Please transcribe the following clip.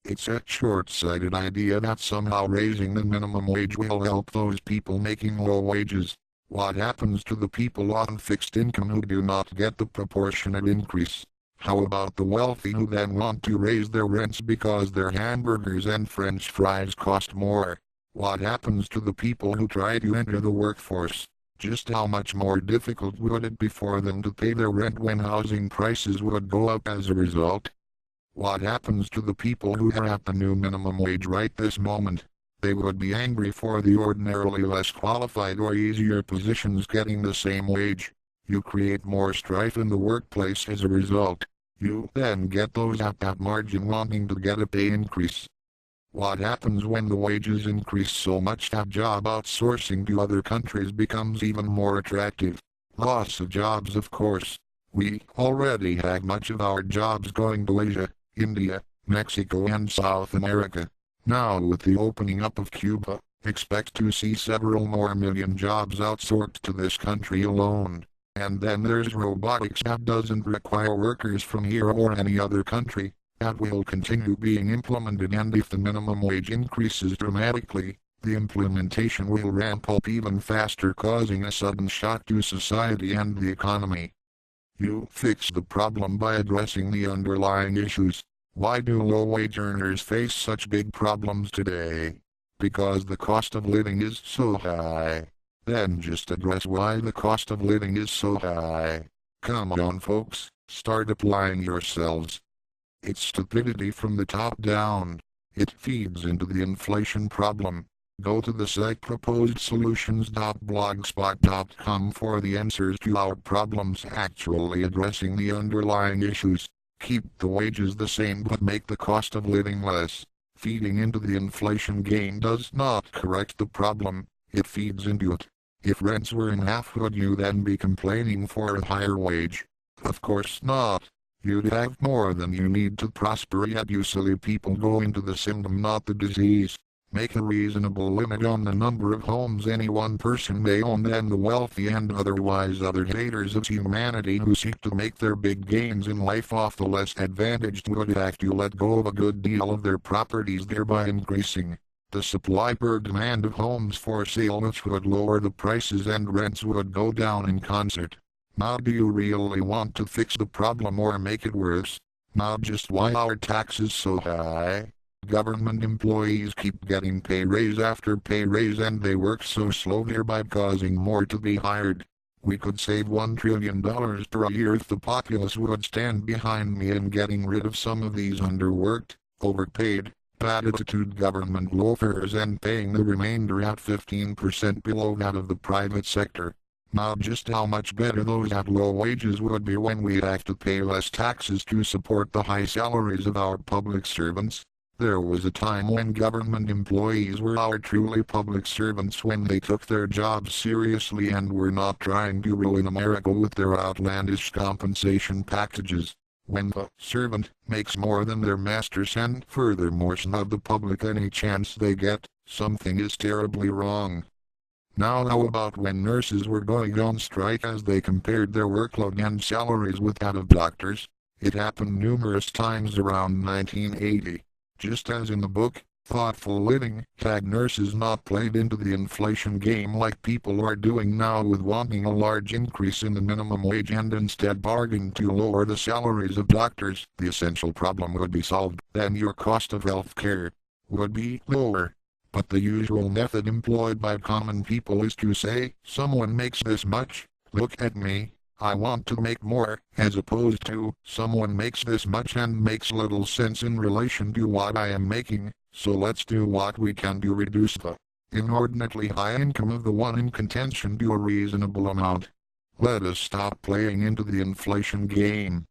It's a short-sighted idea that somehow raising the minimum wage will help those people making low wages. What happens to the people on fixed income who do not get the proportionate increase? How about the wealthy who then want to raise their rents because their hamburgers and French fries cost more? What happens to the people who try to enter the workforce? Just how much more difficult would it be for them to pay their rent when housing prices would go up as a result? What happens to the people who are at the new minimum wage right this moment? They would be angry for the ordinarily less qualified or easier positions getting the same wage. You create more strife in the workplace as a result. You then get those at that margin wanting to get a pay increase. What happens when the wages increase so much that job outsourcing to other countries becomes even more attractive? Loss of jobs, of course. We already have much of our jobs going to Asia, India, Mexico and South America. Now with the opening up of Cuba, expect to see several more million jobs outsourced to this country alone. And then there's robotics that doesn't require workers from here or any other country. That will continue being implemented, and if the minimum wage increases dramatically, the implementation will ramp up even faster, causing a sudden shock to society and the economy. You fix the problem by addressing the underlying issues. Why do low-wage earners face such big problems today? Because the cost of living is so high. Then just address why the cost of living is so high. Come on folks, start applying yourselves. It's stupidity from the top down. It feeds into the inflation problem. Go to the site proposedsolutions.blogspot.com for the answers to our problems actually addressing the underlying issues. Keep the wages the same but make the cost of living less. Feeding into the inflation game does not correct the problem, it feeds into it. If rents were in half, would you then be complaining for a higher wage? Of course not. You'd have more than you need to prosper, yet you silly people go into the symptom, not the disease. Make a reasonable limit on the number of homes any one person may own, then the wealthy and otherwise other haters of humanity who seek to make their big gains in life off the less advantaged would have to let go of a good deal of their properties, thereby increasing the supply per demand of homes for sale, which would lower the prices and rents would go down in concert. Now do you really want to fix the problem or make it worse? Now just why are taxes so high? Government employees keep getting pay raise after pay raise and they work so slow, thereby causing more to be hired. We could save $1 trillion per year if the populace would stand behind me in getting rid of some of these underworked, overpaid, bad attitude government loafers and paying the remainder at 15% below that of the private sector. Now just how much better those at low wages would be when we have to pay less taxes to support the high salaries of our public servants. There was a time when government employees were our truly public servants, when they took their jobs seriously and were not trying to ruin America with their outlandish compensation packages. When the servant makes more than their masters and furthermore snub the public any chance they get, something is terribly wrong. Now how about when nurses were going on strike as they compared their workload and salaries with that of doctors? It happened numerous times around 1980. Just as in the book, Thoughtful Living, had nurses not played into the inflation game like people are doing now with wanting a large increase in the minimum wage and instead bargaining to lower the salaries of doctors, the essential problem would be solved. Then your cost of health care would be lower. But the usual method employed by common people is to say, someone makes this much, look at me, I want to make more, as opposed to, someone makes this much and makes little sense in relation to what I am making, so let's do what we can to reduce the inordinately high income of the one in contention to a reasonable amount. Let us stop playing into the inflation game.